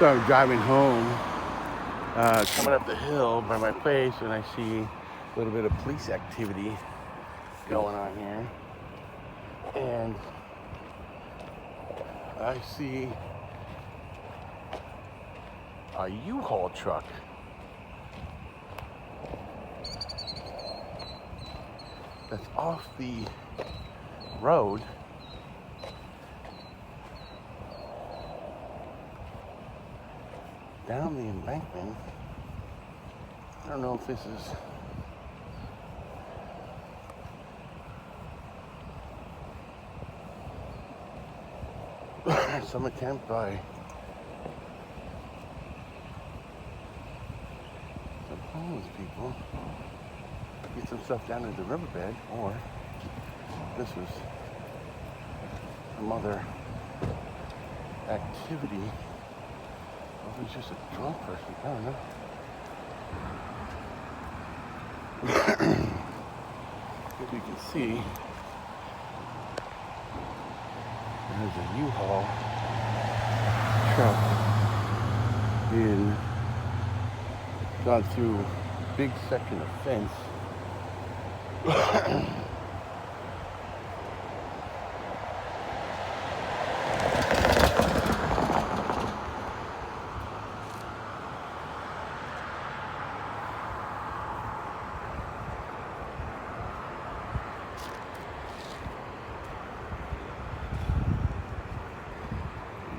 So I'm driving home, coming up the hill by my place, and I see a little bit of police activity going on here. And I see a U-Haul truck. That's off the road. Down the embankment. I don't know if this is some attempt by some homeless people to get some stuff down in the riverbed, or this was some other activity. Or if it's just a drunk person, I don't know. As you can see, there's a U-Haul truck gone through a big section of fence.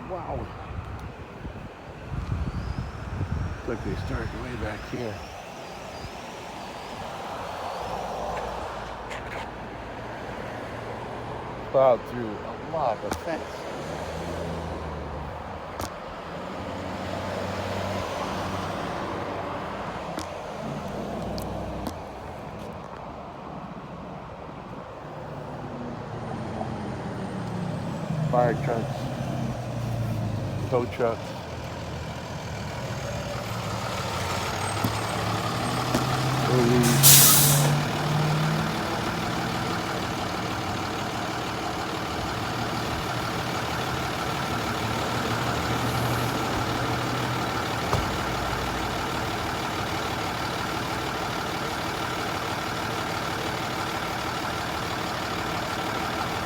Wow. Looks like they started way back here. Plowed through a lot of fence. Fire trucks, tow trucks. Police.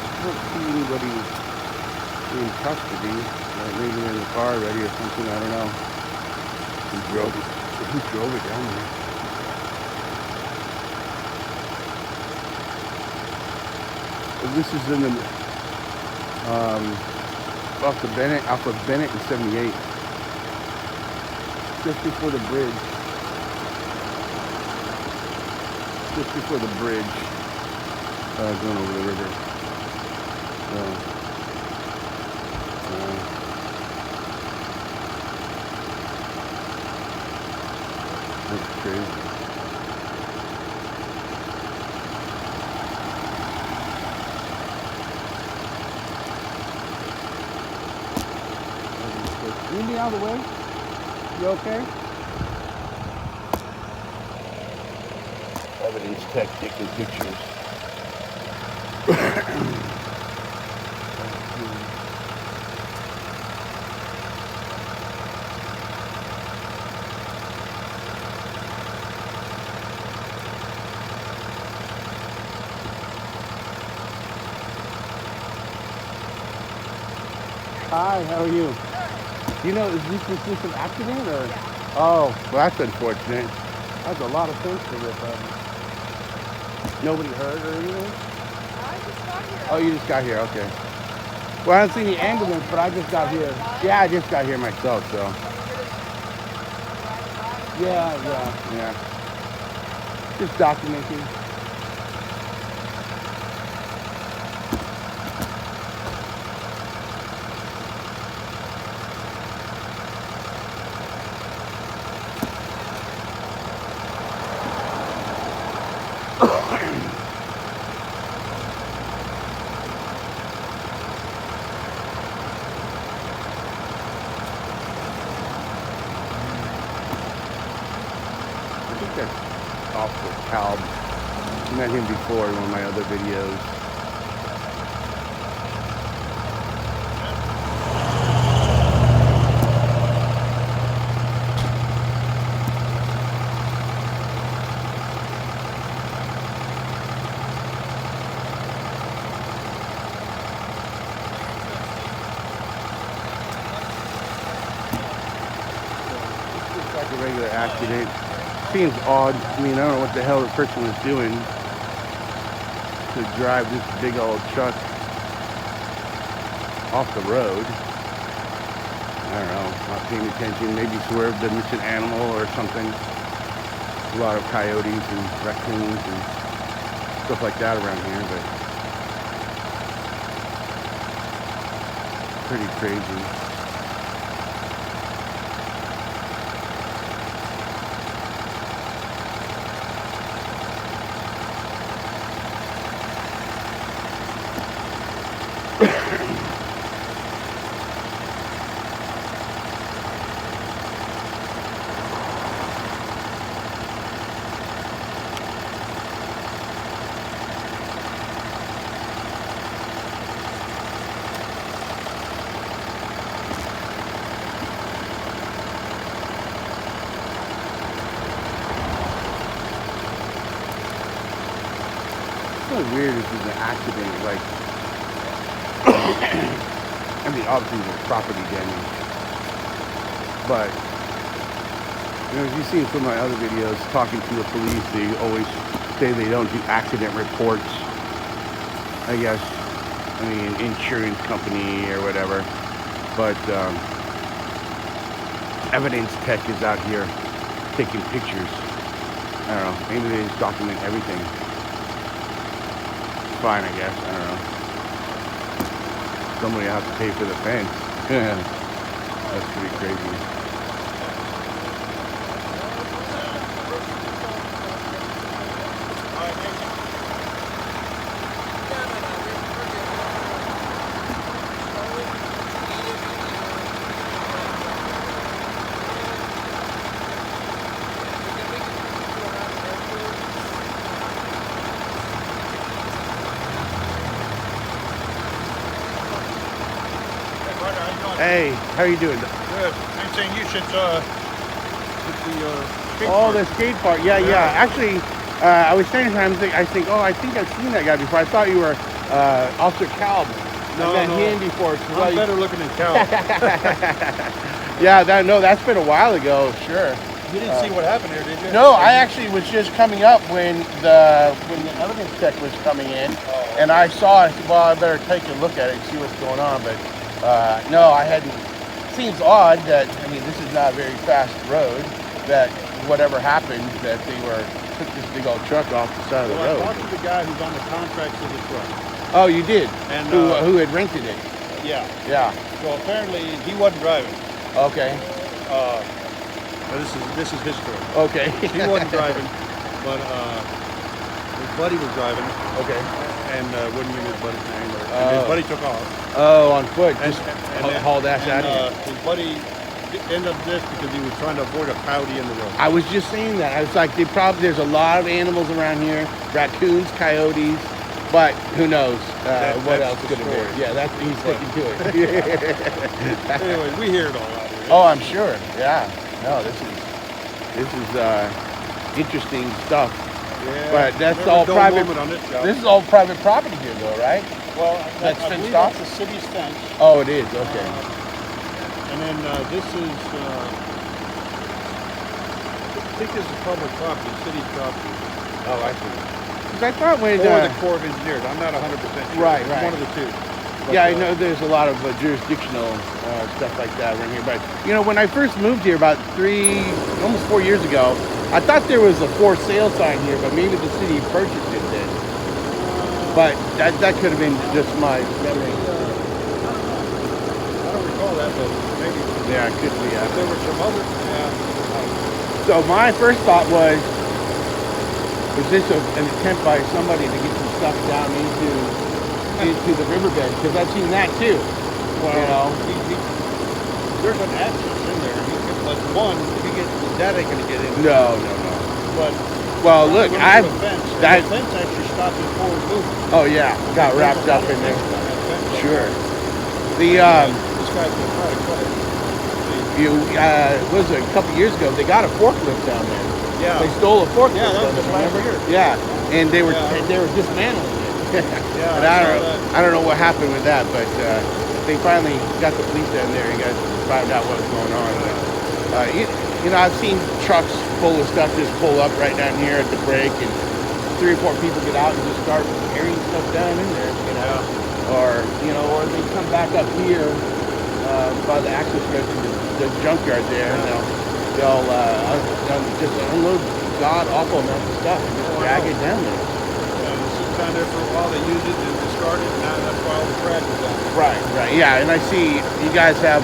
I don't see anybody in custody, maybe in the car already or something, I don't know. Who drove it down there? This is in the off of Bennett and 78, just before the bridge. Going over the river. That's crazy. You need me out of the way? You okay? Evidence tech taking pictures. Hi, how are you? You know, is this an accident or? Yeah. Oh, well, that's unfortunate. That's a lot of things to rip up. Nobody hurt or anything? I just got here. Oh, you just got here, okay. Well, I haven't seen the ambulance, but I just got here. Yeah, I just got here myself, so. Yeah. Just documenting. That's Officer Calb. Met him before in one of my other videos. a regular accident. Seems odd. I mean, I don't know what the hell the person was doing to drive this big old truck off the road. I don't know, not paying attention, maybe swerved a missing animal or something. A lot of coyotes and raccoons and stuff like that around here, but pretty crazy. It's so weird if there's an accident, like, I mean, obviously there's property damage, but, you know, as you've seen from my other videos, talking to the police, they always say they don't do accident reports, I guess, I mean, insurance company or whatever, but, evidence tech is out here taking pictures. I don't know, maybe they just document everything. Fine, I guess. I don't know. Somebody has to pay for the fence. That's pretty crazy. Hey, how are you doing? Good. I'm saying you should get the skate Oh, park. the skate park. Yeah, yeah. Yeah. Actually, I was saying to him, I think I've seen that guy before. I thought you were Officer Calb. No, I met no. him before. I'm better looking than Cal. Yeah, that's been a while ago, sure. You didn't see what happened here, did you? No, I actually was just coming up when the evidence check was coming in, and I saw it. I said, well, I better take a look at it and see what's going on. But no, I hadn't. Seems odd that, I mean, this is not a very fast road, that whatever happened, that they took this big old truck off the side of the Well, road. I talked to the guy who's on the contract to the truck. Oh, you did? And Who had rented it? yeah. Yeah. So apparently he wasn't driving. Okay. But this is his story. Okay. He wasn't driving, but his buddy was driving, Okay. and wouldn't give his buddy's name. And his buddy took off. Oh, on foot. And, Just then- hauled ass and, out of here. His buddy ended up this because he was trying to avoid a coyote in the road. I was just saying that. I was like, there's a lot of animals around here, raccoons, coyotes, but who knows what that's else the could have story. been. Yeah, he's sticking to it. Anyway, we hear it all out here. Oh, I'm sure. Yeah. No, this is interesting stuff. Yeah, But that's never all dull private. moment on this job. This is all private property here, though, right? Well, That's I fenced believe off? that's the city's fence. Oh, it is. Okay. And then this is, I think this is public property, city's property. Oh, I see. Because I thought when Or the Corps of Engineers. I'm not 100% sure. Right, It's right. one of the two. But, yeah, I know there's a lot of jurisdictional stuff like that around here. But, you know, when I first moved here about almost 4 years ago, I thought there was a for sale sign here, but maybe the city purchased it then. But that could have been just my memory. I don't recall that, but maybe. Yeah, it could be. If there were some other, So my first thought was this an attempt by somebody to get some stuff down into the riverbed? Because I've seen that too. well, You know? there's an access in there. But one, that ain't going to get in. No. But Well, look, the I've fence, and that. the fence actually stopped it forward movement. Oh yeah, got wrapped up in there. Sure. The This guy's going to try to cut it. was a couple years ago. They got a forklift down there. Yeah. They stole a forklift. Yeah, that was from just them, last remember? year. Yeah, and they were Yeah. dismantling it. Yeah, And I I saw don't know. that. I don't know what happened with that, but they finally got the police down there and found out what was going on. But you know, I've seen trucks full of stuff just pull up right down here at the break, and 3 or 4 people get out and just start carrying stuff down in there, you know, or they come back up here by the access road to the junkyard there, and they'll just unload god awful amounts of stuff and just drag it down there. Yeah, it sits down there for a while. They use it and discard it, and now that's why all the trash is down there. Right, yeah, and I see you guys have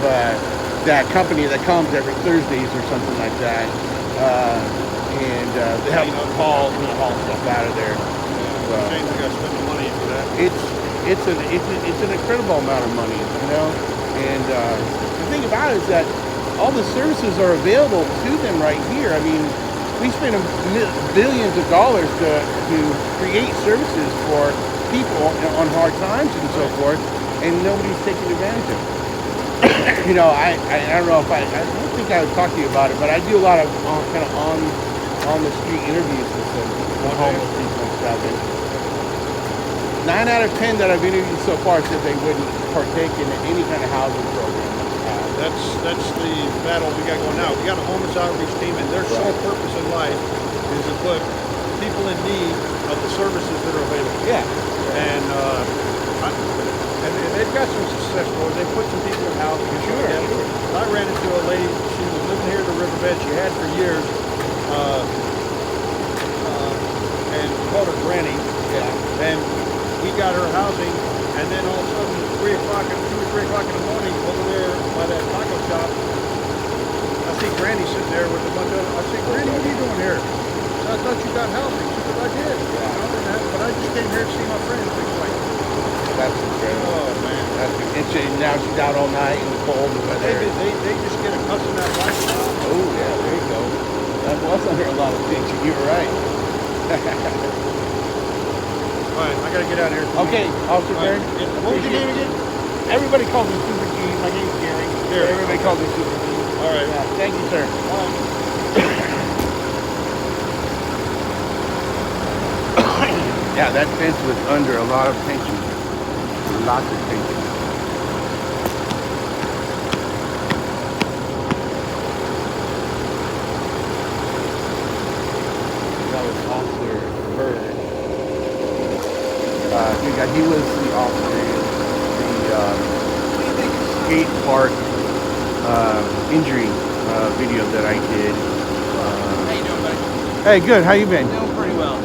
that company that comes every Thursdays or something like that, and they help haul stuff out of there. Yeah, shame we got to spend the money for that. It's an incredible amount of money, you know, and the thing about it is that all the services are available to them right here. I mean, we spend billions of dollars to create services for people on hard times and so forth, and nobody's taking advantage of it. You know, I don't know if I don't think I would talk to you about it, but I do a lot of kind of on the street interviews with some homeless people and stuff. And 9 out of 10 that I've interviewed so far said they wouldn't partake in any kind of housing program. That's the battle we got going now. We got a homeless outreach team, and their sole purpose in life is to put people in need of the services that are available. Yeah. And they've got some success stories. They put some people in housing. Sure. I ran into a lady. She was living here at the riverbed. She had for years, and we called her Granny. Yeah. And we got her housing, and then all of a sudden, 2 or 3 o'clock in the morning, over there by that taco shop, I see Granny sitting there with a bunch of. I said, Granny, what are you doing here? So I thought you got housing. She said, I did. But I just came here to see my friends. Things like that. That's incredible. Oh man. And now she's out all night in the cold weather. They just get accustomed to that lifestyle. Oh yeah, there you go. That was under a lot of things. You were right. All right, I gotta get out of here. Okay, Officer Barry. What was your name again? Everybody calls me Super G. My name's Gary. Gary. Everybody calls me Super G. All right. Yeah, thank you, sir. Yeah, that fence was under a lot of tension. Lots of tension. That was Officer Bird. He was the officer in the skate park injury video that I did. How you doing, buddy? Hey, good. How you been? Doing pretty well.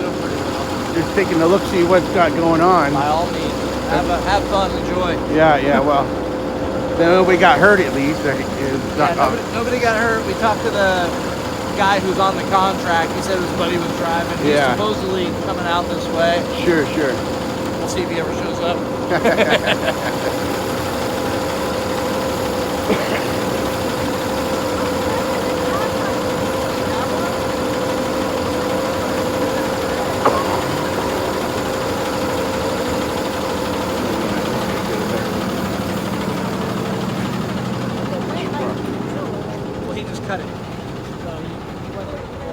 Just taking a look, see what's got going on. By all means, have fun, enjoy. Yeah. Well, nobody got hurt at least. Nobody got hurt. We talked to the guy who's on the contract. He said his buddy was driving. He's supposedly coming out this way. Sure. We'll see if he ever shows up. Well, he just cut it.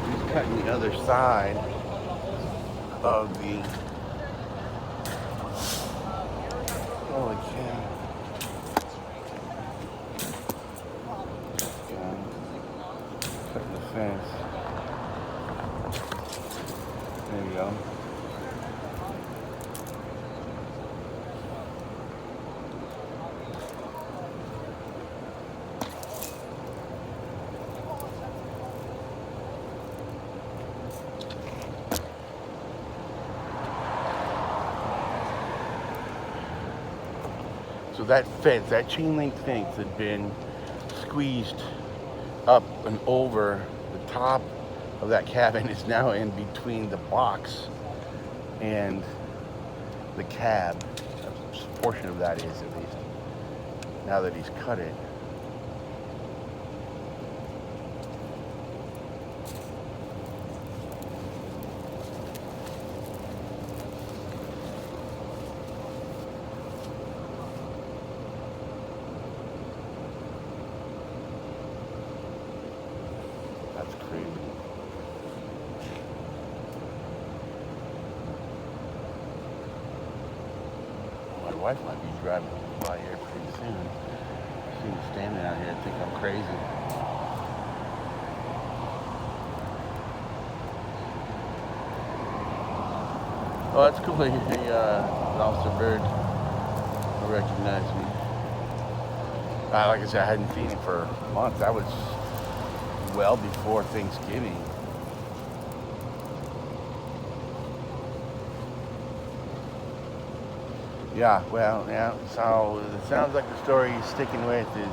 He's cutting the other side of the. Holy cow. Cutting the fence. There you go. So that fence, that chain link fence had been squeezed up and over the top of that cabin is now in between the box and the cab. A portion of that is, at least, now that he's cut it. That's crazy. My wife might be driving by here pretty soon. She's standing out here and think I'm crazy. Oh, that's cool. Officer Bird recognized me. Like I said, I hadn't seen him for months. That was well before Thanksgiving. Yeah, well, yeah. So it sounds like the story he's sticking with is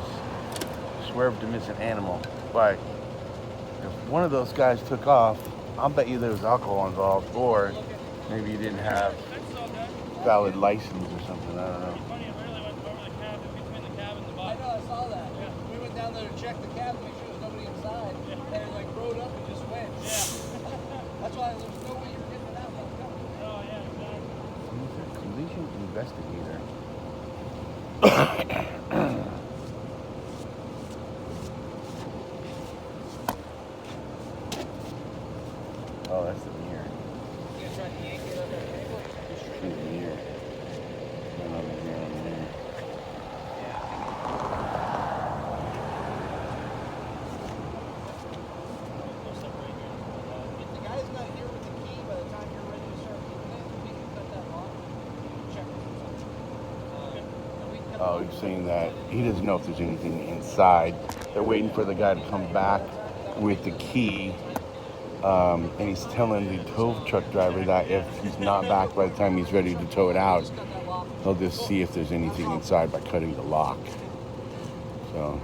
swerve to miss an animal. But if one of those guys took off, I'll bet you there was alcohol involved, or maybe he didn't have valid license or something. I don't know. I know, I saw that. Yeah. We went down there to check the cab to make sure there's nobody inside. Yeah. And it like rode up and just went. Yeah. That's why there was no way you were getting it out. Oh, yeah, exactly. Collision investigator. Oh, that's the mirror. You gonna try to yank it up that table? The mirror. Another mirror on the mirror. If the guy's not here with the key by the time you're ready to start moving it, we can cut that lock. Check it. Oh, he's saying that he doesn't know if there's anything inside. They're waiting for the guy to come back with the key. And he's telling the tow truck driver that if he's not back by the time he's ready to tow it out, he'll just see if there's anything inside by cutting the lock. So,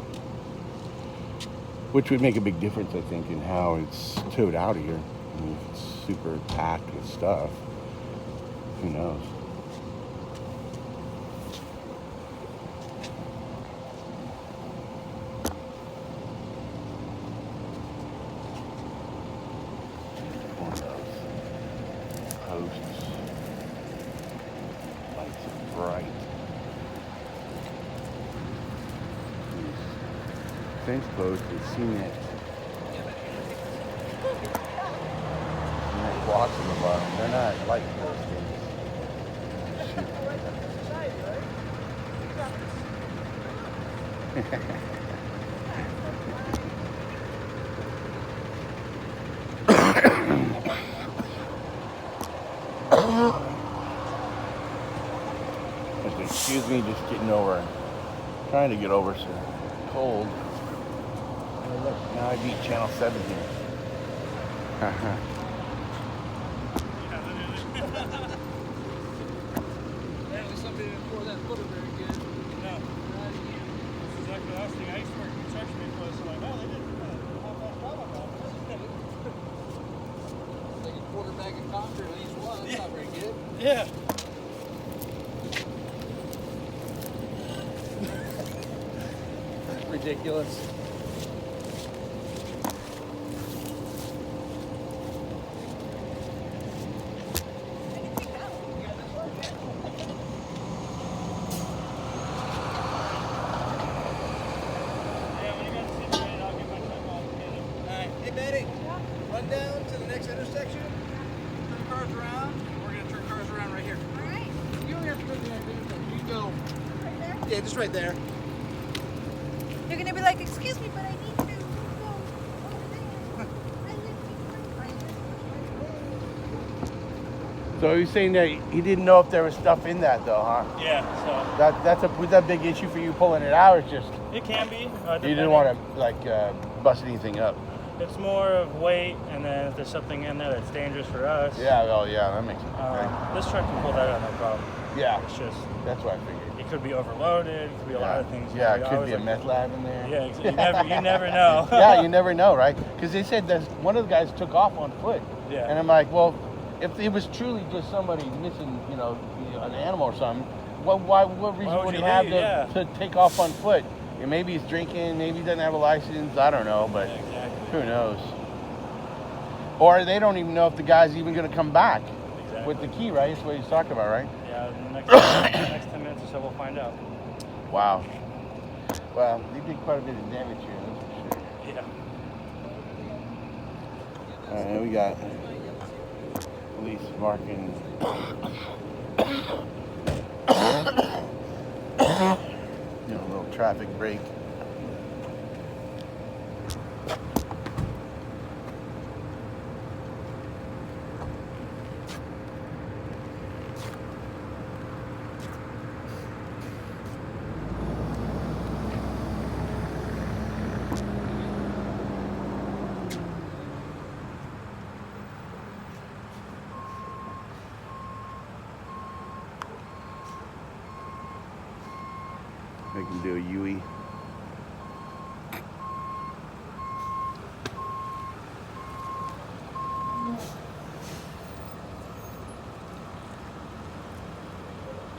which would make a big difference, I think, in how it's towed out of here. I mean, if it's super packed with stuff, who knows? One of those posts. Lights are bright. Fence post is cement. Cement blocks on the bottom. They're not light post things. Shoot. Excuse me, just getting over, trying to get over some cold. Oh, look, now I beat Channel 7 here. Apparently somebody didn't pour that footer very good. No. This is exactly the last thing I used to work construction before, so like, oh, they didn't have that problem on Like a quarter bag of concrete on each one. That's not very good. Yeah. Ridiculous. Hey Betty, run down to the next intersection, turn cars around. We're gonna turn cars around right here. Alright. You don't have to go to the next intersection. You go. Right there. Yeah, just right there. You're gonna be like, excuse me, but I need to go over there. I live So he's saying that he didn't know if there was stuff in that, though, huh? Yeah, so Was that a big issue for you pulling it out, or just it can be. you didn't want to like bust anything up? It's more of weight, and then if there's something in there that's dangerous for us. Yeah, well, yeah, that makes sense. Okay. This truck can pull that out, no problem. Yeah, It's just, that's what I figured. it could be overloaded, it could be a lot of things. Yeah, You it know, could always be a like- meth lab in there. Yeah, you never know. Yeah, you never know, right? Because they said that one of the guys took off on foot. Yeah. And I'm like, well, if it was truly just somebody missing, an animal or something, what reason would would he you have leave? Yeah. to take off on foot? And maybe he's drinking, maybe he doesn't have a license, I don't know, but Yeah, exactly. who knows? Or they don't even know if the guy's even going to come back Exactly. with the key, right? That's what he's talking about, right? Yeah, in the next, next 10 minutes or so, we'll find out. Wow. Well, they did quite a bit of damage here, that's for sure. Yeah. All right, here we got police marking. A little traffic break. I can do a UE.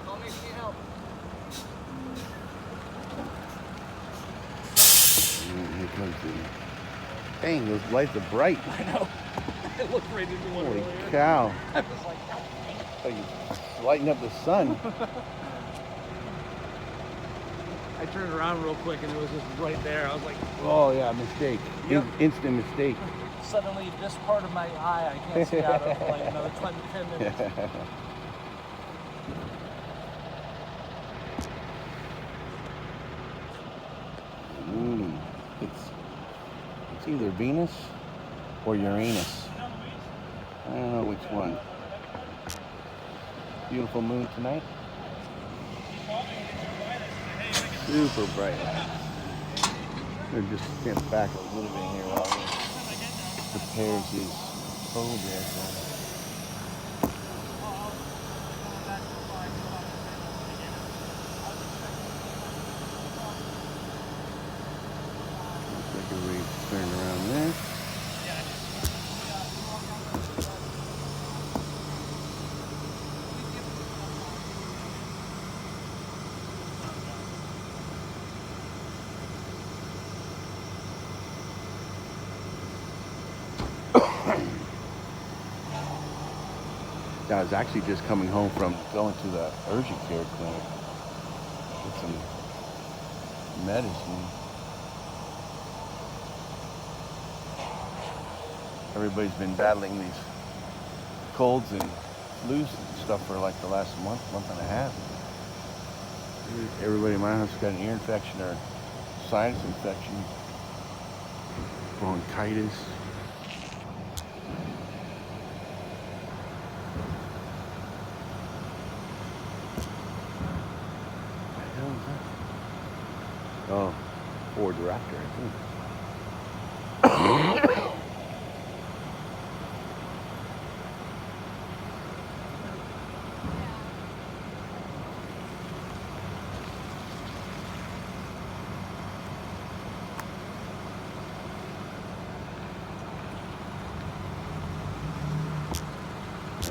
Call me if you need help. Here comes the... Dang, those lights are bright. I know. I looked right into one Holy earlier. cow. I was like, God dang it. Oh, you lighting up the sun. I turned around real quick and it was just right there. I was like, Oh yeah, mistake. Yep. Instant mistake. suddenly this part of my eye I can't see out of for like another 10 minutes. It's either Venus or Uranus. I don't know which one. Beautiful moon tonight. Super bright lights. They're just step back a little bit here while he prepares his progress. Looks like everybody's turning around there. I was actually just coming home from going to the urgent care clinic with some medicine. Everybody's been battling these colds and flus and stuff for like the last month and a half. Everybody in my house got an ear infection or sinus infection, bronchitis. Oh, Ford Raptor, I think.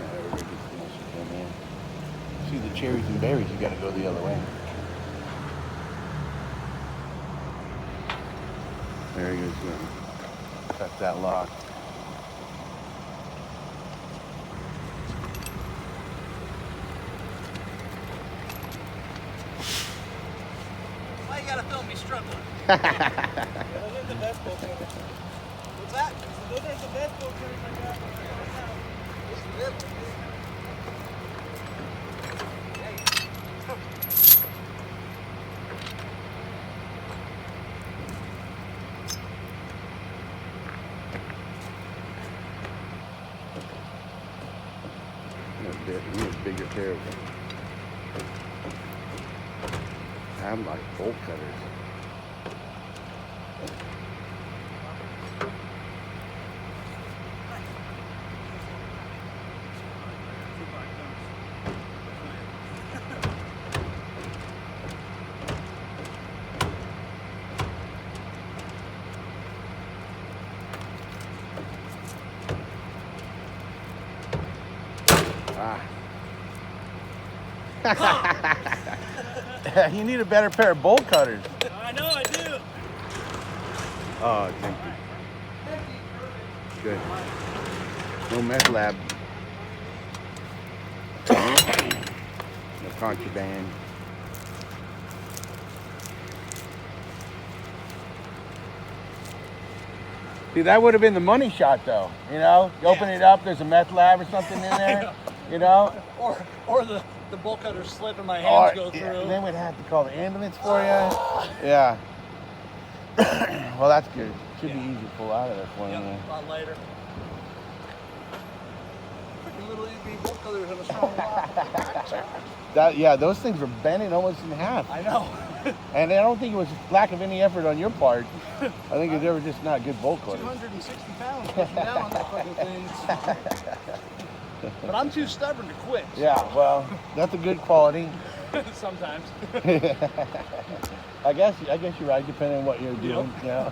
Everybody gets the most of them in. See the cherries and berries, you gotta go the other way. There he goes, cut that lock. Why you gotta film me struggling? Those are the best boat cutters. What's that? Those are the best boat cutters I got. This is it. We need a bigger pair of them. I'm like bolt cutters. You need a better pair of bolt cutters. I know, I do. Oh, it's empty. Good. No meth lab. No contraband. See, that would have been the money shot, though. You know, you open it up, there's a meth lab or something in there. You know. Or the bolt cutter slip and my hands go through. Yeah, then we'd have to call the ambulance for you. Yeah. Well, that's good. Should be easy to pull out of there for you. Yeah, a lot later. Freaking little EB bolt cutters have a strong lock. Yeah, those things were bending almost in half. I know. And I don't think it was lack of any effort on your part. I think they were just not good bolt cutters. 260 pounds pushing down on that fucking thing. But I'm too stubborn to quit. Yeah, well, that's a good quality. Sometimes. I guess you're right, depending on what you're doing. Yeah.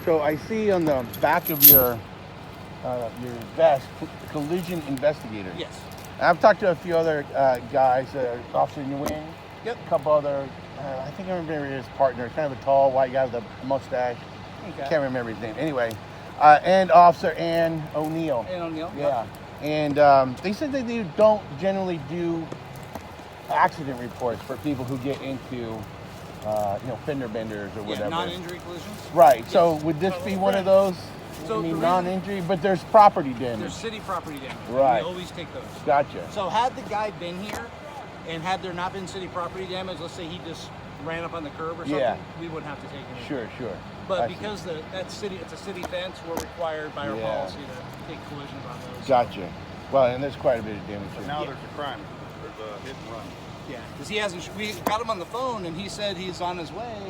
So I see on the back of your vest, collision investigator. Yes. I've talked to a few other guys, Officer Nguyen, Yep. a couple other, I think I remember his partner, kind of a tall white guy with a mustache. Okay. Can't remember his name. Anyway, and Officer Ann O'Neill. And O'Neill. Yeah. And they said that they don't generally do accident reports for people who get into, fender benders or whatever. Yeah, non-injury collisions. Right. Yes. So would this be one of those? So I the mean, reason- non-injury, but there's property damage. There's city property damage. and Right. We always take those. Gotcha. So had the guy been here, and had there not been city property damage, let's say he just ran up on the curb or something, Yeah. we wouldn't have to take anything. Sure. But I see. because it's a city fence, we're required by our Yeah. policy to take collisions on those. Gotcha. Well, and there's quite a bit of damage. But here. now there's a crime. There's a hit and run. Yeah, because he hasn't. We got him on the phone, and he said he's on his way.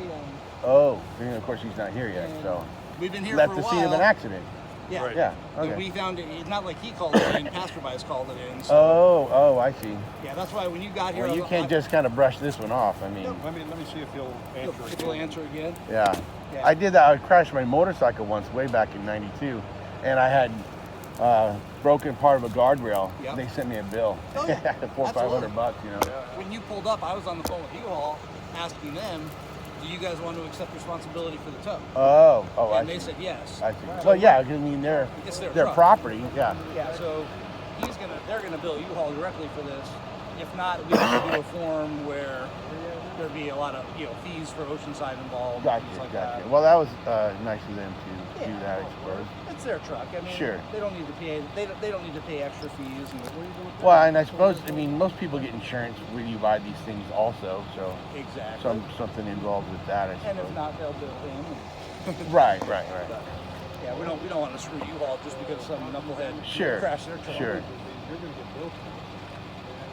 Oh, and of course he's not here yet, And so we've been here left for a the while. scene of an accident. Yeah. Right. Yeah. But Okay. we found it. It's not like he called it in. Passerbys called it in. So, Oh, I see. yeah, that's why when you got here, Well, you I- can't just kind of brush this one off. I mean, Let me see if he'll answer. If you'll answer again. yeah. Yeah. I did that. I crashed my motorcycle once, way back in '92, and I had broken part of a guardrail. Yep. They sent me a bill, Oh, yeah. $400 or Absolutely. $500, you know. When you pulled up, I was on the phone with UHaul, asking them, "Do you guys want to accept responsibility for the tow?" Oh, I and they see. said yes. I see. Well, yeah, 'cause I mean, It's their their truck. property. Yeah. Yeah. So they're gonna bill U-Haul directly for this. If not, we have to do a form where there'd be a lot of fees for Oceanside involved. Gotcha, things like gotcha. that. Well, that was nice of them to do Yeah, that, I well, suppose. It's their truck. I mean, Sure. They don't need to pay. They don't need to pay extra fees. And Well, and I suppose, I mean, most people get insurance when you buy these things also, so exactly. something involved with that, I And suppose. if not, they'll bill him. Right. But, yeah, we don't want to screw U-Haul just because some knucklehead Sure, crashed their truck. sure. You're going to get billed. And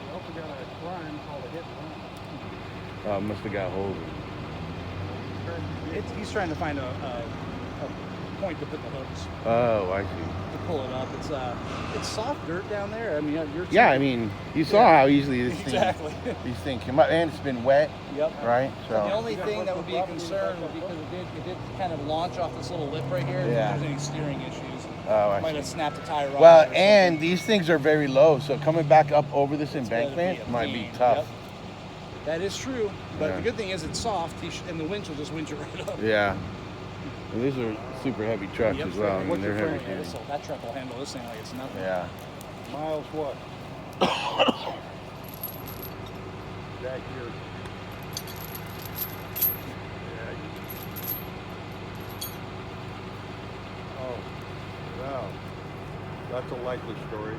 you also got a crime called a hit and run. Must have got hold of it. He's trying to find a point to put the hooks Oh, I see. to pull it up. It's soft dirt down there. I mean, you're Yeah, I mean, you saw how easily exactly. these things come up, and it's been wet, Yep. right? The So, only thing that would be a concern would be because it did kind of launch off this little lip right here. Yeah. If there's any steering issues, oh, I might see. have snapped a tire off. Well, or something. and these things are very low, so coming back up over this It's gotta embankment be a might be pain. tough. Yep. That is true, but Yeah. the good thing is it's soft, and the winch will just winch it right up. Yeah. And these are super heavy trucks Yep. as well. I mean, What's they're your heavy frame? duty. That truck will handle this thing like it's nothing. Yeah. Miles what? Back here. Oh, wow. That's a likely story.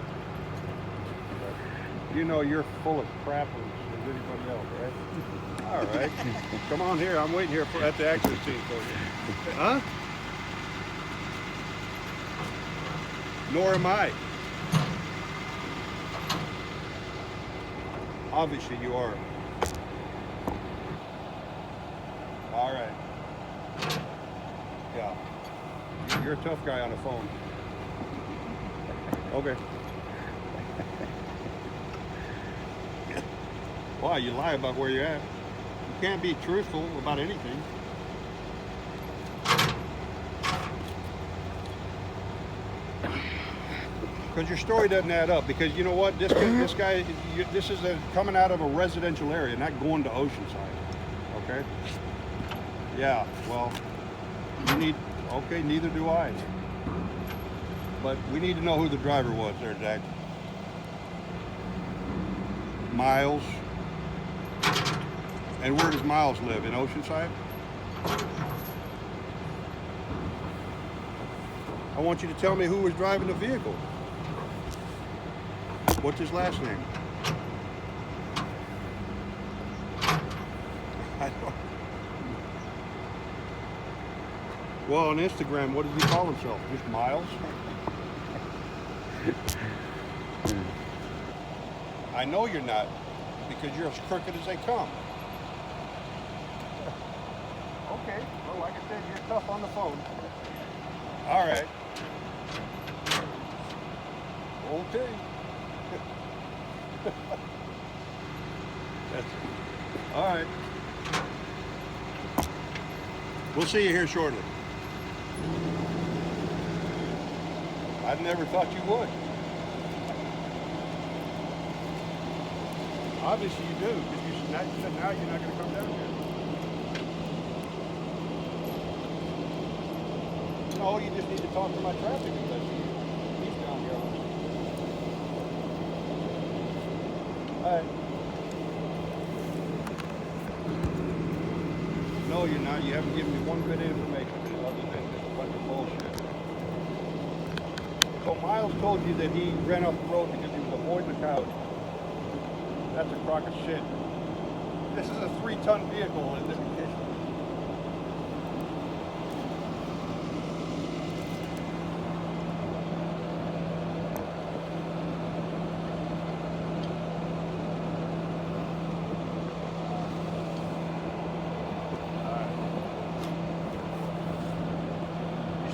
You know you're full of crap as anybody else, right? All right. Come on here. I'm waiting here at the accident scene for you. Huh? Nor am I. Obviously you are. All right. Yeah. You're a tough guy on the phone. Okay. Why? You lie about where you're at. You can't be truthful about anything. Because your story doesn't add up. Because you know what? This guy, this is coming out of a residential area, not going to Oceanside. Okay? Yeah, well, you need, okay, neither do I. But we need to know who the driver was there, Jack. Miles. And where does Miles live? In Oceanside? I want you to tell me who was driving the vehicle. What's his last name? I don't. Well, on Instagram, what does he call himself? Just Miles? I know you're not, because you're as crooked as they come. Okay, well, like I said, you're tough on the phone. All right. Okay. That's it. All right. We'll see you here shortly. I never thought you would. Obviously you do, because you said now you're not going to come down here. No, you just need to talk to my traffic investigator. He's down here. All right. No, you're not. You haven't given me one bit of information other than just a bunch of bullshit. So Miles told you that he ran off the road because he was avoiding the coyote. That's a crock of shit. This is a 3-ton vehicle in this condition.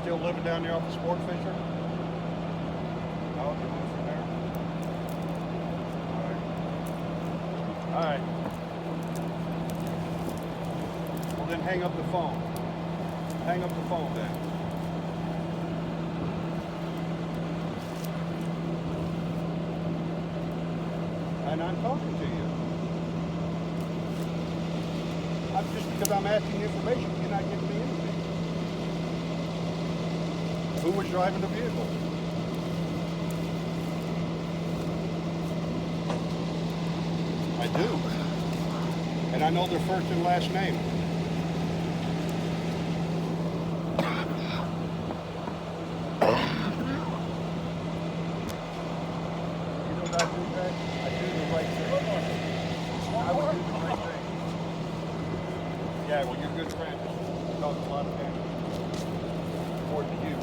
Still living down there off the Sport Fisher? No, you moved from there? All right. Well, then hang up the phone. Hang up the phone then. And I'm talking to you. Just because I'm asking you information, you're not giving me anything. Who was driving the vehicle? I do. And I know their first and last name. You know what I do, Pat? I do the right thing. I would do the right thing. Yeah, well, you're good friends. You talk a lot of things. More than you.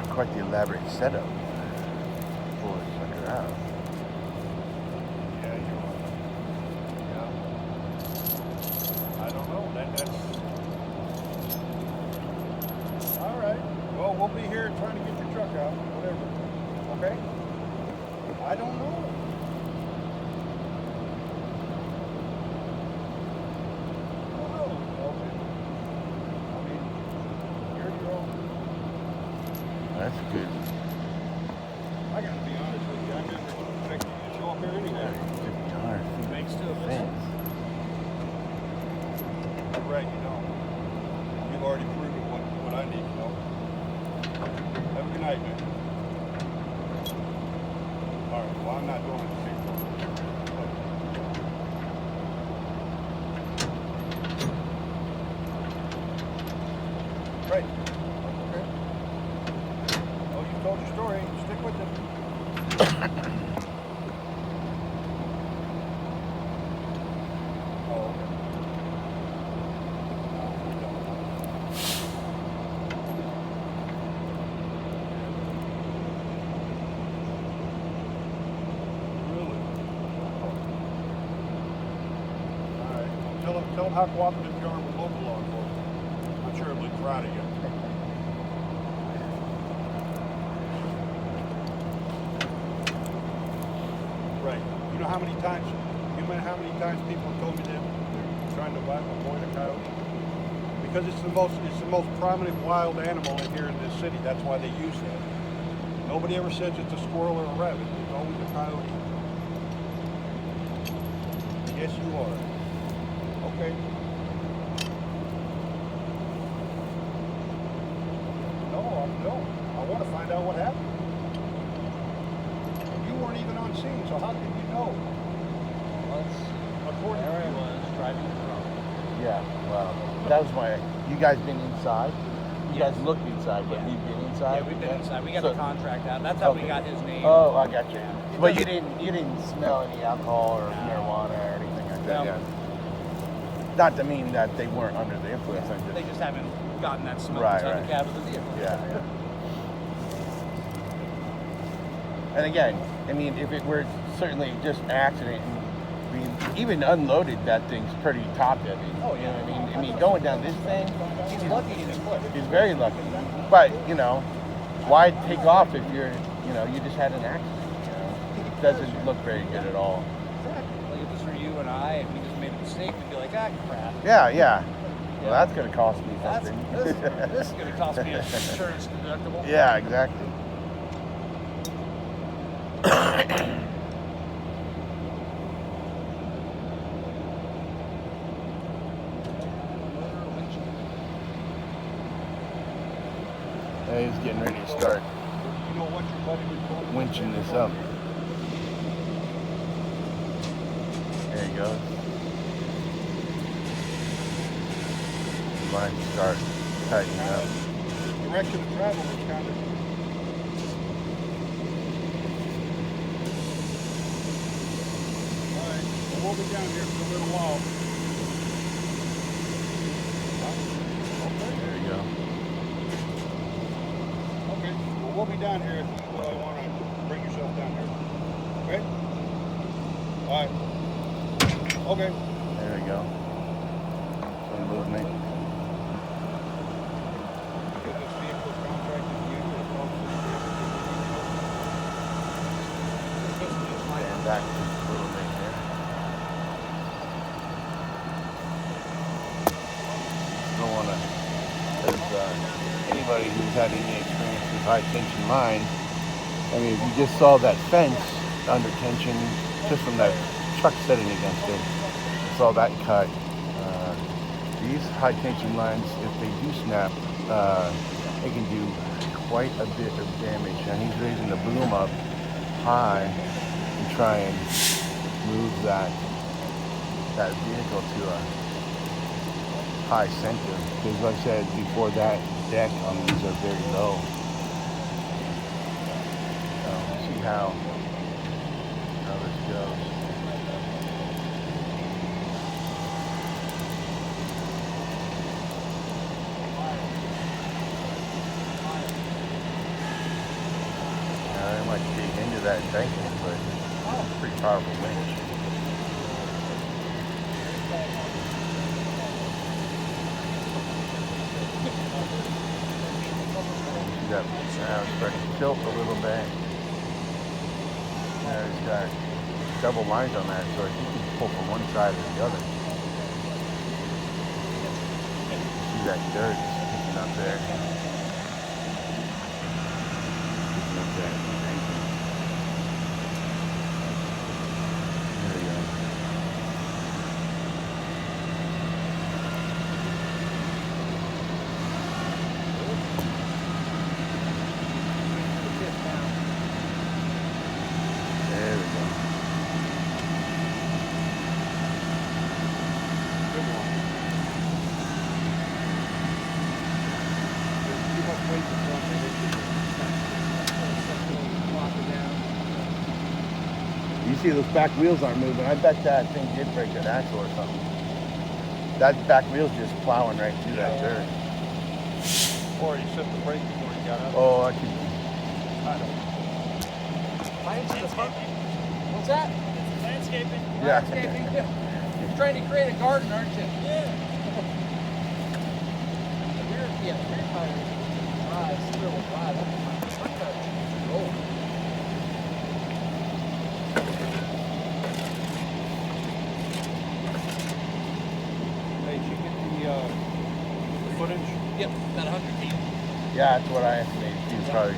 Quite the elaborate setup. Pull this sucker out. Yeah, you are. Yeah. I don't know. That's all right. Well, we'll be here trying to get your truck out. Whatever. Okay? I don't know. I don't know. Okay. I mean, you're your own. That's good. I gotta be honest with you, I never expected you to show up here anyway. Good darn. Makes two of us. Fence. Right, you don't. You've already proven what I need to know. Have a good night, man. Alright, well, I'm not doing it the same time. Right. Okay. Well, you told your story. Stick with it. Oh, okay. Really? All right. Tell them how cooperative you are with local law enforcement. I'm sure they'll be proud of you. Right. You know how many times people have told me that they're trying to avoid a coyote? Because it's the most prominent wild animal in here in this city. That's why they use that. Nobody ever says it's a squirrel or a rabbit. It's always a coyote. Yes, you are. Okay. No. I want to find out what happened. You weren't even on scene, so how can you know? According There to I you. was, driving the drone. Yeah, well, that was my. You guys been inside? You guys looked inside, but Yeah. you've been inside? Yeah, we've been inside. We got So- the contract out. That's how we Okay. got his name. Oh, I got you. Yeah. But you didn't smell any alcohol or marijuana or anything like that. No. Yeah. Not to mean that they weren't under the influence. They just haven't gotten that smoke Right, out right. the cab of the vehicle. Yeah. And again, I mean, if it were certainly just an accident, and I mean, even unloaded, that thing's pretty top heavy. Oh, You yeah. know what I mean, going down this thing, He's lucky in his foot. he's very lucky. But you know, why take off if you're, you know, you just had an accident? You know, it doesn't look very good at all. Like if this were you and I, and we just made a mistake, we'd be like, ah, crap. Yeah, yeah. Well, that's going to cost me That's, something. this is going to cost me an insurance deductible. Yeah, exactly. He's getting ready to start You know what your buddy would call winching this up. There you go. Line start tightening up. direction of travel was kind of. Alright, well, we'll be down here for a little while. There you go. Okay, well, we'll be down here if you want to bring yourself down here. Okay? Alright. Okay. There we go. Some movement. Get this vehicle contracted to you or call the Stand back just a little bit here. Don't want to, because anybody who's had any experience with high tension line, I mean, if you just saw that fence under tension, just from that truck sitting against it, saw that cut. These high tension lines, if they do snap, they can do quite a bit of damage. And he's raising the boom up high and try and move that vehicle to a high center. Because like I said before, that deck on these are very low. So we'll see how this goes. I might dig into that embankment, but it's a pretty powerful winch. See that now it's starting to tilt a little bit. Now it's got double lines on that, so you can pull from one side or the other. See that dirt sticking up there. Sticking up there. There we go. There we go. Good one. There's too much weight in front of it. You see those back wheels aren't moving. I bet that thing did break an axle or something. That back wheel's just plowing right through that dirt. Or you set the brake before you got out. Oh, I could. What's that? Landscaping. Yeah. Landscaping. You're trying to create a garden, aren't you? Yeah. The rear tire is dry. It's real dry. That's my front tire is old. Hey, did you get the footage? Yep, about 100 feet. Yeah, that's what I estimated. She was probably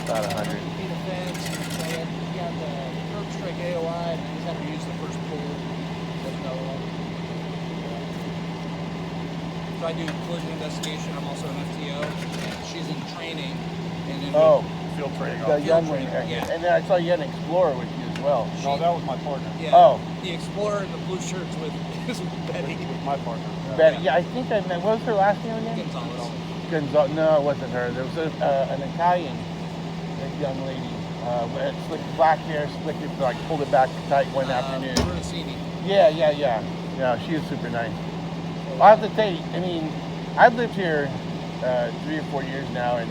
about 100. 100 feet of fence. So we got the curb strike AOI, and we just have to use the first pull. There's another one. So I do collision investigation. I'm also an FTO. And she's in training. And then Oh, Field training. the young one. training, yeah. And then I saw you had an Explorer with you as well. No, that was my partner. yeah, Oh. the Explorer and the blue shirts with is with Betty. With my partner. Betty, yeah, I think I met. What was her last name again? Gonzalez. No, it wasn't her. There was an Italian young lady with slick black hair, slicked it, like pulled it back tight one afternoon. Bernasini. Yeah. Yeah, she was super nice. I have to say, I mean, I've lived here 3 or 4 years now, and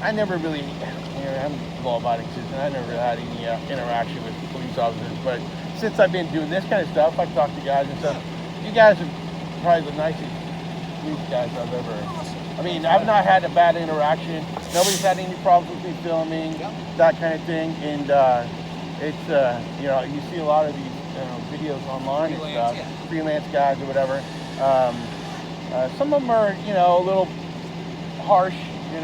I never really, I'm law-abiding citizen. I never really had any interaction with police officers. But since I've been doing this kind of stuff, I've talked to guys and stuff. You guys are probably the nicest police guys I've ever. I mean, I've not had a bad interaction. Nobody's had any problems with me filming, that kind of thing. And it's, you see a lot of these videos online and stuff, freelance guys or whatever. Some of them are, a little harsh. They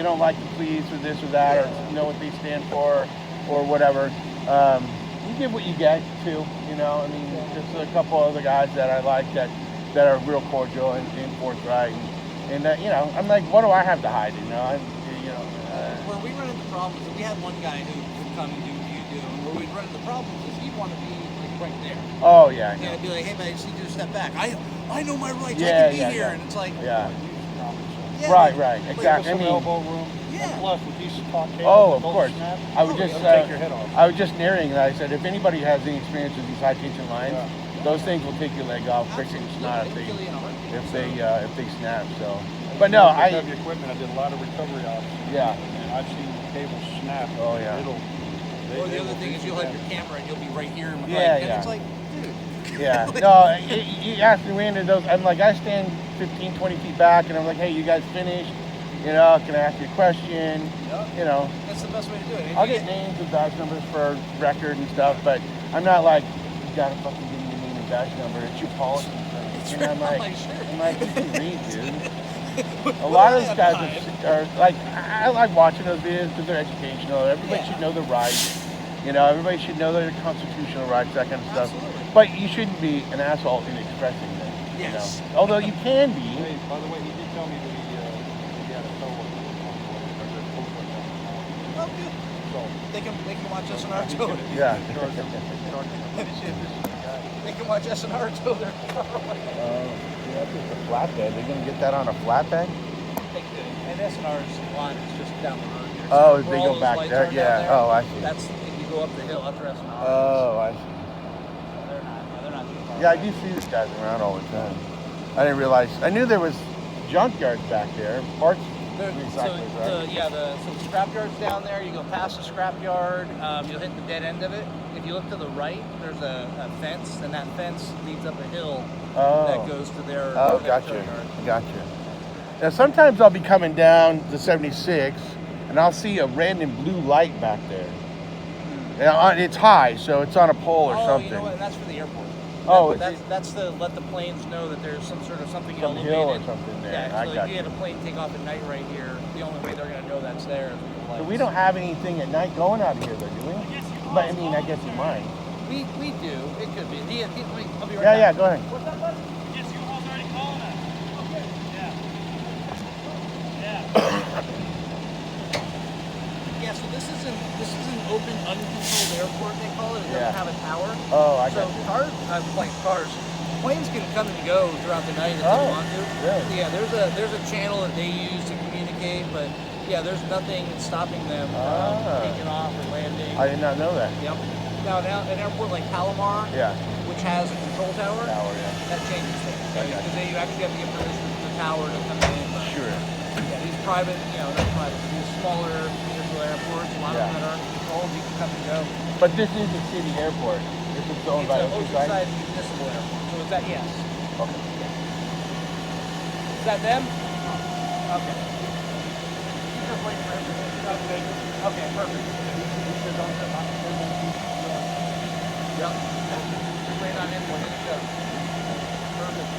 don't like the police or this or that, or know what they stand for, or whatever. You get what you get too. I mean, there's a couple other guys that I like that are real cordial and forthright. And I'm like, what do I have to hide? Where we run into problems, we had one guy who would come and do what you do, and where we'd run into problems is he'd want to be like right there. Oh yeah. Yeah, I'd be like, hey man, I just need you to step back. I know my rights. Yeah, I can be here, and it's like, yeah. Yeah, Right, exactly. Some elbow room. Yeah. And plus, with these top cables, Oh, of both course. snap, I would just it'll take your head off. I was just narrating that. I said, if anybody has any experience with these high tension lines, those things will take your leg off quicker than not if they snap. So, but no, I have the equipment. I did a lot of recovery ops. Yeah. And I've seen cables snap. Oh yeah. Or the other thing is you'll have your camera and you'll be right here, and it's like, dude. Yeah. No, you asked me when those. I'm like, I stand 15, 20 feet back, and I'm like, hey, you guys finished? Can I ask you a question? That's the best way to do it. I'll get names and badge numbers for record and stuff, but I'm not like, you gotta fucking give me your name and badge number. It's your policy. And I'm like, you can read, dude. A lot of those guys are like, I like watching those videos because they're educational. Everybody should know the rights. Everybody should know their constitutional rights, that kind of stuff. Absolutely. But you shouldn't be an asshole in expressing them. Yes. Although you can be. Hey, by the way, he did tell me that he had a tow on Oh, good. So They can watch SNR until Yeah. they can watch SNR until they're That's just a flatbed. They're gonna get that on a flatbed? They could. And SNR's line is just down the road here. Oh, Where they all go those back lights there? are down Yeah. there, Oh, I see. That's if you go up the hill after SNR. Oh, I see. They're not too far. Yeah, I do see these guys around all the time. I didn't realize. I knew there was junkyards back there. Parts. So the scrapyard's down there. You go past the scrapyard, you'll hit the dead end of it. If you look to the right, there's a fence, and that fence leads up a hill that goes to their. Oh, their gotcha. junkyard. Gotcha. Now sometimes I'll be coming down the 76, and I'll see a red and blue light back there. And it's high, so it's on a pole or something. You know what? That's for the airport. Oh, that's to let the planes know that there's some sort of something Some elevated. hill or something there. Yeah, I so got if you had you. a plane take off at night right here, the only way they're gonna know that's there is with the lights. So we don't have anything at night going out of here, though, do we? But I mean, I guess you might. We do. It could be. I'll be right Yeah, back. go ahead. What's up, bud? Yes, UHaul's already calling us. Okay. Yeah. Yeah. So this is an open, uncontrolled airport. They call it. It doesn't have a tower. Oh, I So got you. cars, planes can come and go throughout the night if they want to. really? Yeah. There's a channel that they use to communicate, but yeah, there's nothing stopping them from taking off or landing. I did not know that. Yep. Now, an airport like Palomar, Yeah. which has a control tower, Tower, yeah. that changes things. I got Because then you actually have to get permission from the tower to come in. But, Sure. yeah, these private, not private, these smaller municipal airports, a lot of them that aren't controlled, you can come and go. But this is a city airport. This is owned by It's an Oceanside? Oceanside municipal airport. So is that yes? Okay. Is that them? Okay. You just wait for everything. Okay, perfect. Yep. Just wait on him when he goes. Perfect.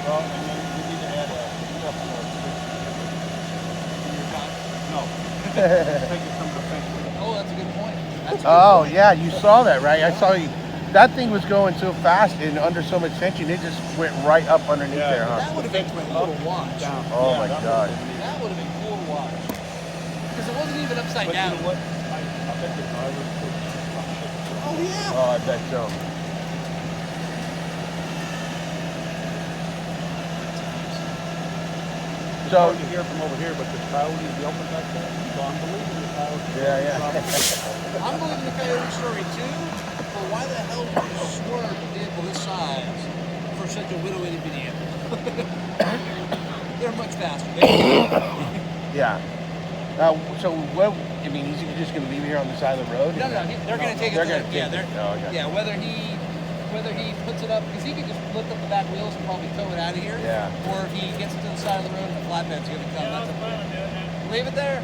well, and then we need to add a stuff No. Taking some of the fence. Oh, that's a good point. That's a good Oh, point. yeah, you saw that, right? I saw you. That thing was going so fast and under so much tension, it just went right up underneath there, huh? That would have been cool to watch. Down. Oh, Yeah, my that God. That would have been cool to watch. Because it wasn't even upside But down. you know what? I bet the driver could. Oh, yeah. Oh, I bet so. It's So, hard to hear from over here, but the coyotes yelping back there. So I'm believing the coyotes. Yeah. I'm believing the coyote story too, but why the hell would you swerve a vehicle this size for such a little itty bitty animal. They're much faster. Yeah. So what? I mean, he's just going to leave it here on the side of the road? No, they're going to take it. They're going to yeah, take it. Oh, okay. Yeah, whether he puts it up, because he can just lift up the back wheels and probably tow it out of here. Yeah. Or if he gets it to the side of the road and the flatbed's going to come. Yeah, I was planning on doing that. Leave it there.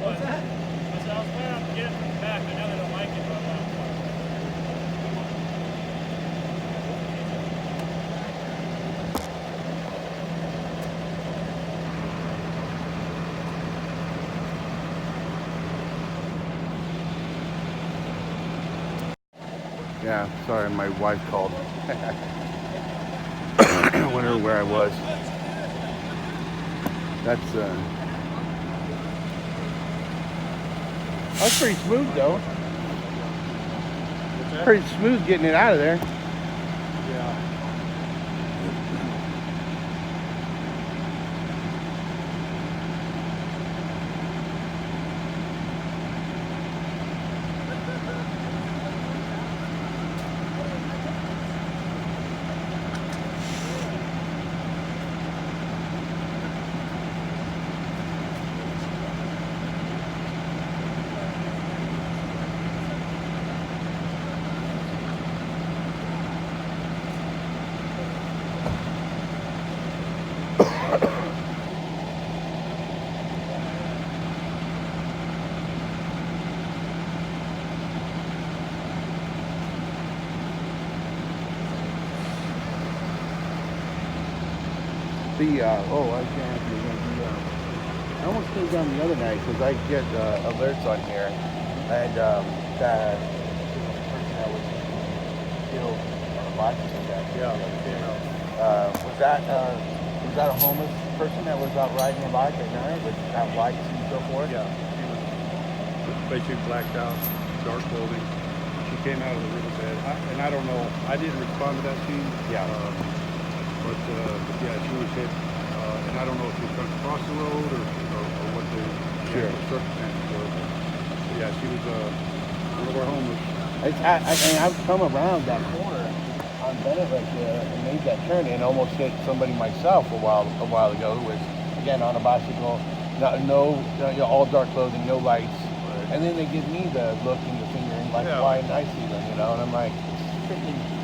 What's that? I said I was planning on getting it from the back, but now they don't like it. But Yeah, sorry, my wife called. Wondering where I was. That's pretty smooth though. What's that? Pretty smooth getting it out of there. Yeah. I was gonna ask you again. I almost came down the other night because I get alerts on here, and that person that was killed on a bicycle Yeah. was that a homeless person that was out riding a bike at night with that lights and so forth? Yeah. She was basically blacked out, dark clothing. She came out of the riverbed. And I don't know, I didn't respond to that scene. Yeah. But yeah, she was hit. And I don't know if she was trying to cross the road or what the circumstances were. But yeah, she was one of our homeless. I've come around that corner on Bennett right there and made that turn and almost hit somebody myself a while ago who was again on a bicycle, all dark clothing, no lights, and then they give me the look and the finger and like, why didn't I see them? And I'm like,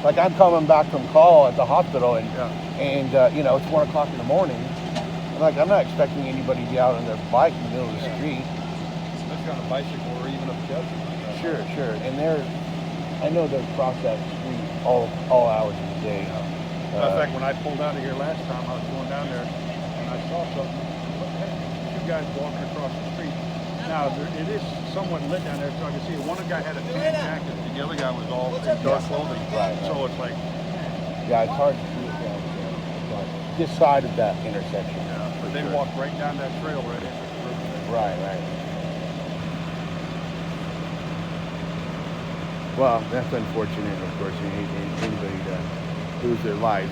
like I'm coming back from call at the hospital and it's 1 o'clock in the morning. Like I'm not expecting anybody to be out on their bike in the middle of the street. Especially on a bicycle or even a pedestrian. Sure. And I know they're across that street all hours of the day. Matter of fact, when I pulled out of here last time, I was going down there and I saw something. Two guys walking across the street. Now, it is somewhat lit down there, so I can see one guy had a tan jacket, and the other guy was all in dark clothing. Right. So it's like... Yeah, it's hard to see it down there. But this side of that intersection. Yeah, but they walked right down that trail right into the river. Right. Well, that's unfortunate, of course. You hate anybody to lose their life.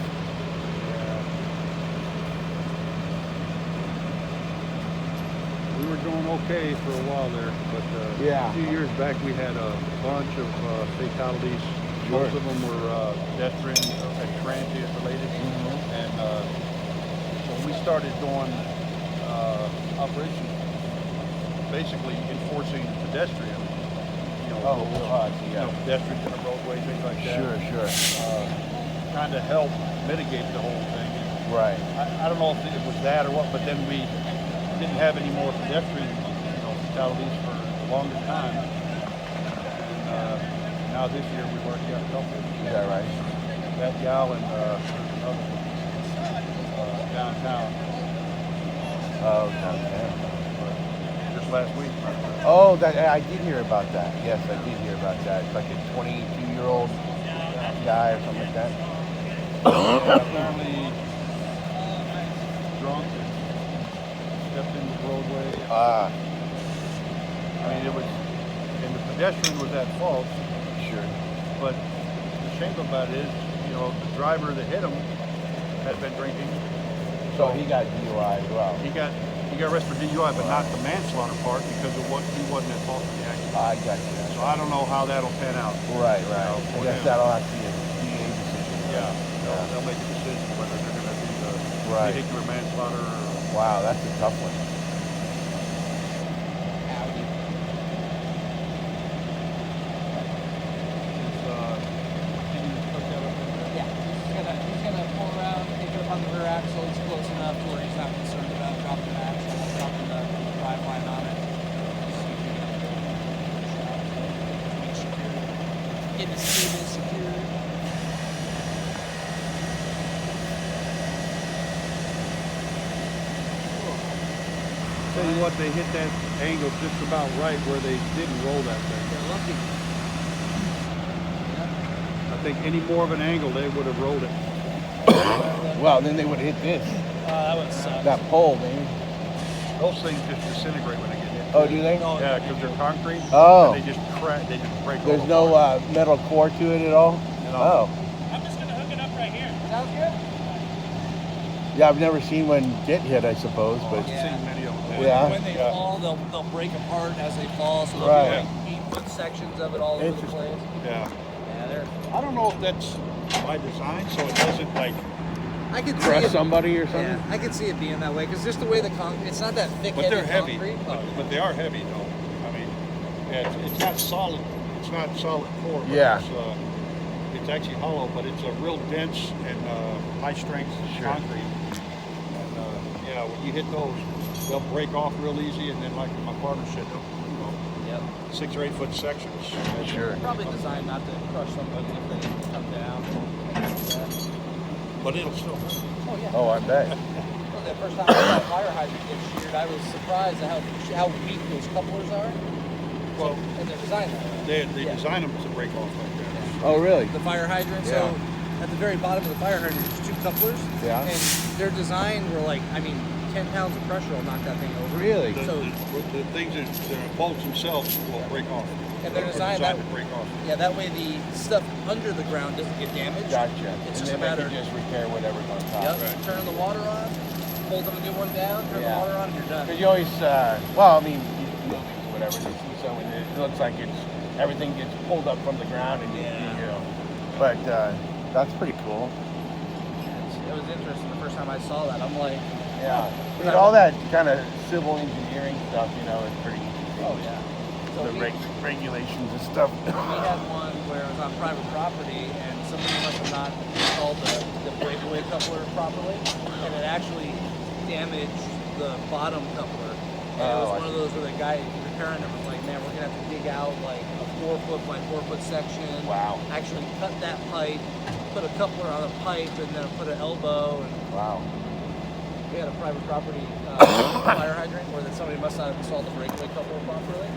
We were doing okay for a while there, but a few years back we had a bunch of fatalities. Sure. Most of them were pedestrian and transient related. And so we started doing operations, basically enforcing pedestrian. Pedestrians in the roadway, things like that. Sure. Trying to help mitigate the whole thing. Right. I don't know if it was that or what, but then we didn't have any more pedestrian, fatalities for the longest time. And now this year we've already got a couple. Is that right? That gal and another one downtown. Oh, downtown. Just last week. Oh, I did hear about that. Yes, I did hear about that. It's like a 22-year-old guy or something like that. Apparently drunk and stepped into the roadway. I mean, and the pedestrian was at fault. Sure. But the shame about it is, the driver that hit him had been drinking. So he got DUI as well. He got arrested for DUI, but not the manslaughter part because he wasn't at fault for the accident. I got you. So I don't know how that'll pan out. Right. I guess that'll have to be a DA decision. Yeah. They'll make a decision whether they're going to do the Right. vehicular manslaughter or... Wow, that's a tough one. Howdy. Can you hook that up in there? Yeah, he's gonna pull around, take it up on the rear axle. It's close enough to where he's not concerned about dropping the axle, dropping the drive line on it. Get the stable secured. Tell you what, they hit that angle just about right where they didn't roll that thing. They're lucky. I think any more of an angle, they would have rolled it. Well, then they would have hit this. That would suck. That pole, man. Those things just disintegrate when they get hit. Oh, do they? Yeah, because they're concrete. Oh. And they just crack. They just break. There's all no apart. metal core to it at all? No. Oh. I'm just gonna hook it up right here. Sounds good. Yeah, I've never seen one get hit, I suppose, but I've seen many of them. Yeah. When they fall, they'll break apart as they fall, so they'll Right. be like 8-foot sections of it all over the Interesting. place. Yeah. Yeah, they're. I don't know if that's by design, so it doesn't like. I can see crush it. somebody or something? Yeah, I can see it being that way because just the way the concrete, it's not that thick, But they're heavy. concrete. But they are heavy, though. I mean, yeah, it's not solid. It's not solid core. But Yeah. It's actually hollow, but it's a real dense and high strength concrete. And yeah, when you hit those, they'll break off real easy, and then like my partner said, they'll, Yep. 6 or 8 foot sections. Sure. Probably designed not to crush somebody if they come down. But it'll still hurt. Oh yeah. Oh, I bet. Well, the first time I saw a fire hydrant get sheared, I was surprised at how weak those couplers are. Well, And they're designed that way. they Yeah. design them to break off like that. Oh, really? The fire hydrant. Yeah. So at the very bottom of the fire hydrant, there's 2 couplers. Yeah. And their design were like, 10 pounds of pressure will knock that thing over. Really? The things that the bolts themselves will break off. And they're designed to break off. Yeah, that way the stuff under the ground doesn't get damaged. Gotcha. It's And just a then matter they can just repair whatever's on top. Yep. Right. Turn the water on, hold them a new one down, turn the Yeah. water on, and you're done. Because you always, well, I mean, movies, whatever, they see someone, it looks like everything gets pulled up from the ground and you know. But that's pretty cool. It was interesting the first time I saw that. I'm like, Yeah. I mean, all that kind of civil engineering stuff, you know, is pretty interesting. oh yeah. So The we regulations and stuff. had one where it was on private property and somebody must have not installed the breakaway coupler properly, and it actually damaged the bottom coupler. And it was Oh, I one of those where the guy repairing it was like, man, we're gonna have to dig out like a 4-foot by 4-foot section. Wow. Actually cut that pipe, put a coupler on a pipe, and then put an elbow. And Wow. we had a private property fire hydrant where that somebody must not have installed the breakaway coupler properly,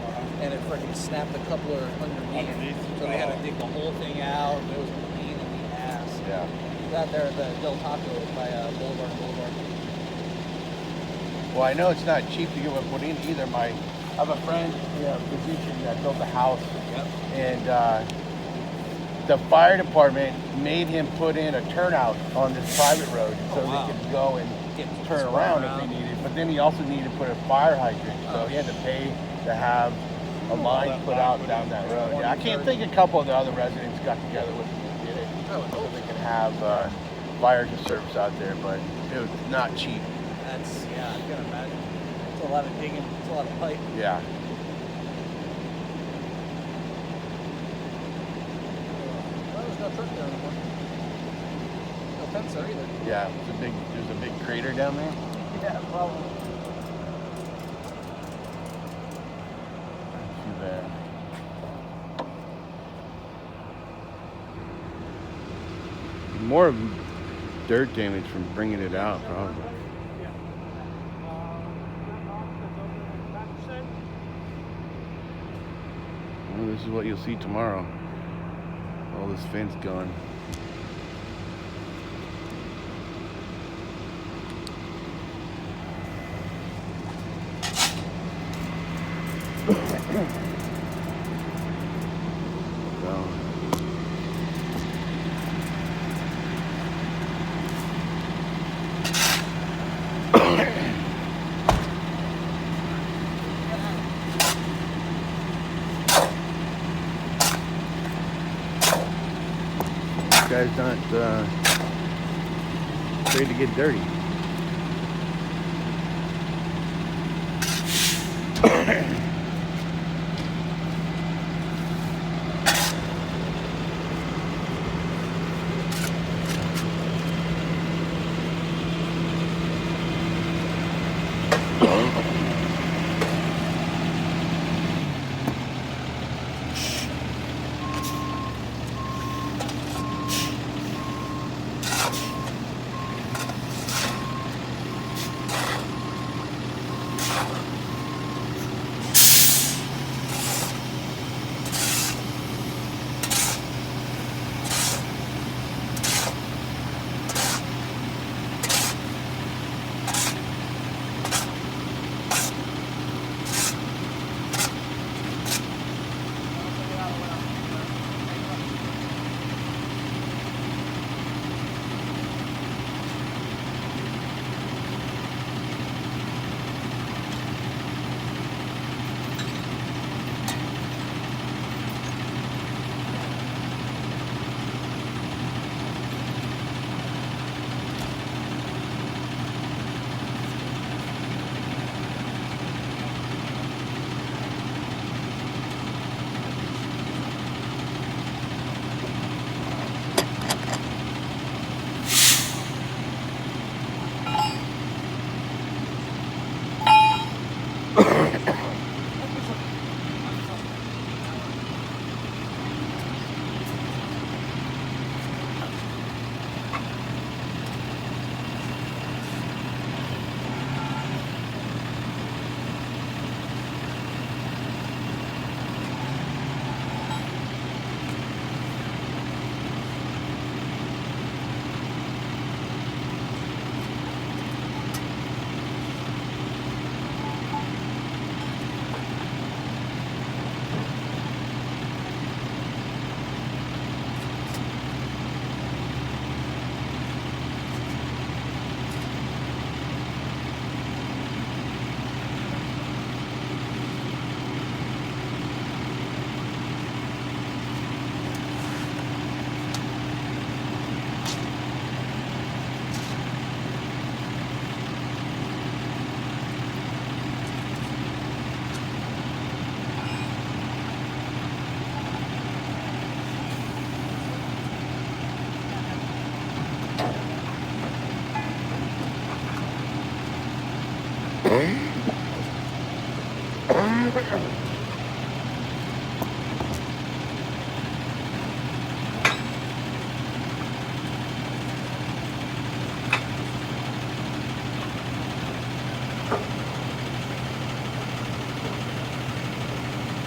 and it freaking snapped the coupler underneath. So they had to dig the whole thing out. It was a pain in the ass. Yeah. That there at the Del Taco by Boulevard. Well, I know it's not cheap to get one put in either. I have a friend, physician that built a house, Yep. and the fire department made him put in a turnout on this private road so wow. they could go and turn Spin around if they needed. But then he also needed to put a fire hydrant, so he had to pay to have a line put out down that road. Yeah, I can't think a couple of the other residents got together with him and did it so they could have fire service out there, but it was not cheap. That's, yeah, I can imagine. It's a lot of digging, it's a lot of pipe. Yeah. Well, there's no truck there anymore. No fence there either. Yeah, there's a big crater down there. Yeah, probably. Too bad. More dirt damage from bringing it out, probably. Well, this is what you'll see tomorrow. All this fence gone. So. This guy's not afraid to get dirty.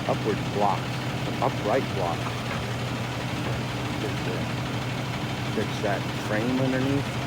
Upward block, upright block. Fix that frame underneath.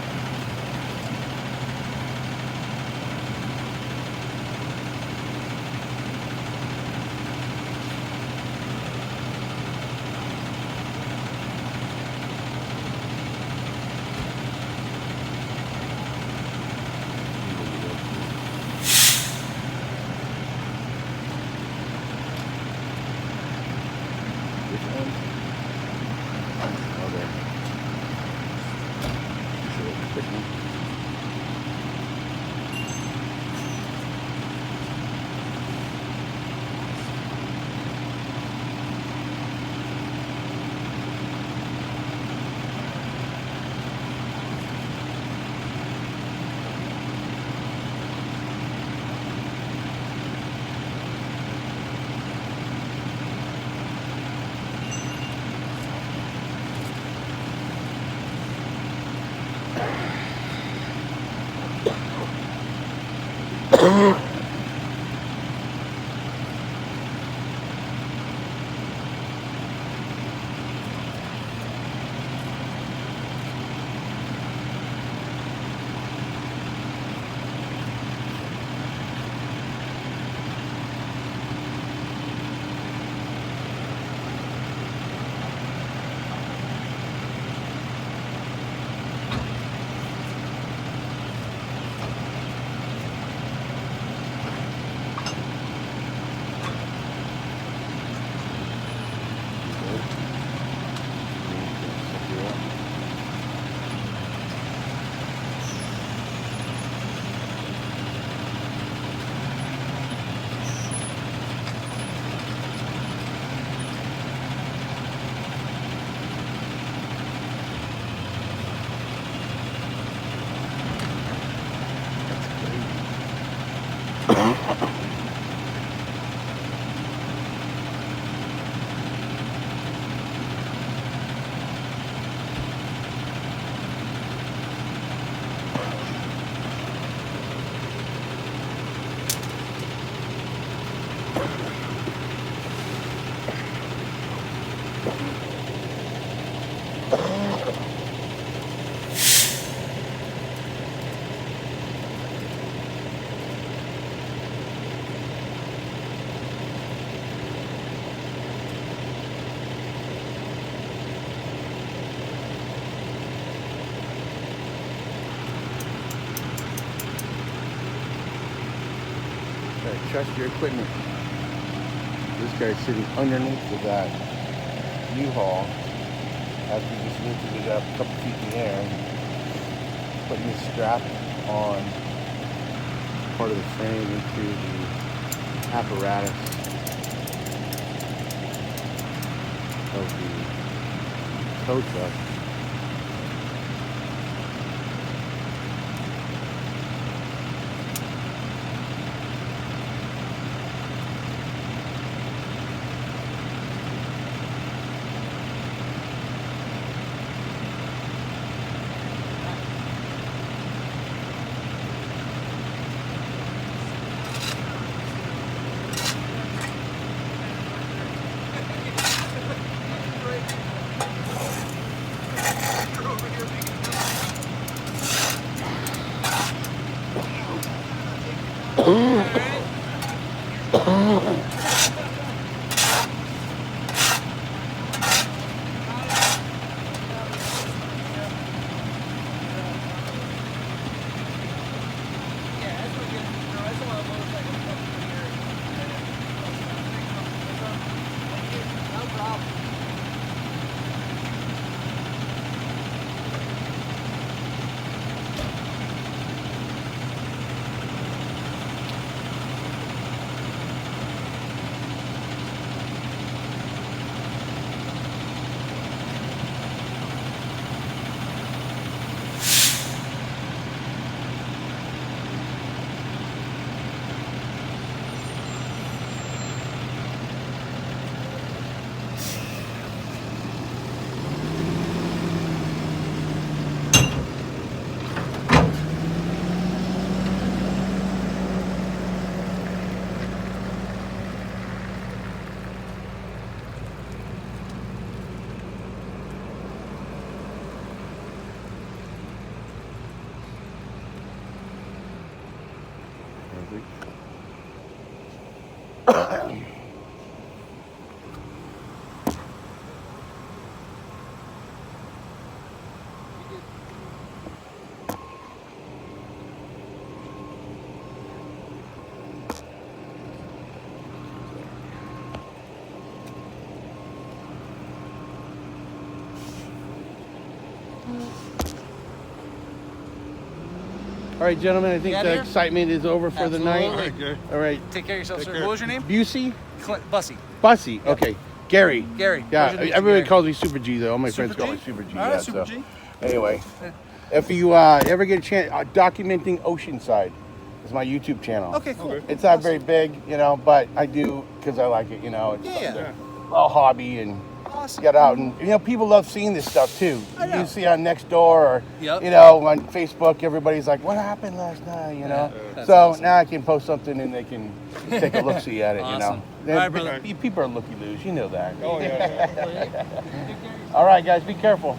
Trust your equipment. This guy's sitting underneath of that U-Haul after he just lifted it up a couple feet in the air, putting the strap on part of the frame into the apparatus of the tow truck. All right, gentlemen, I think Get the here? excitement is over for the night. Absolutely. All right. Take care of yourself, Take sir. care. What was your name? Busey? Bussy. Bussy. Okay. Gary. Gary. Yeah, Pleasure to meet you, everybody Gary. calls me Super G, though. All my friends Super call G? me Super G. All right, yeah, Super so. G. Anyway, if you ever get a chance, documenting Oceanside is my YouTube channel. Okay, cool. Okay. It's not very big, you know, but I do because I like it, you know. It's Yeah. a hobby and Awesome. get out and, you know, people love seeing this stuff too. I know. You see on Nextdoor or, Yep. you know, on Facebook, everybody's like, what happened last night, you know? That's So awesome. now I can post something and they can take a look-see at it, you know? Awesome. All right, brother. People are looky-loos, you know that. Oh, yeah. All right, guys, be careful.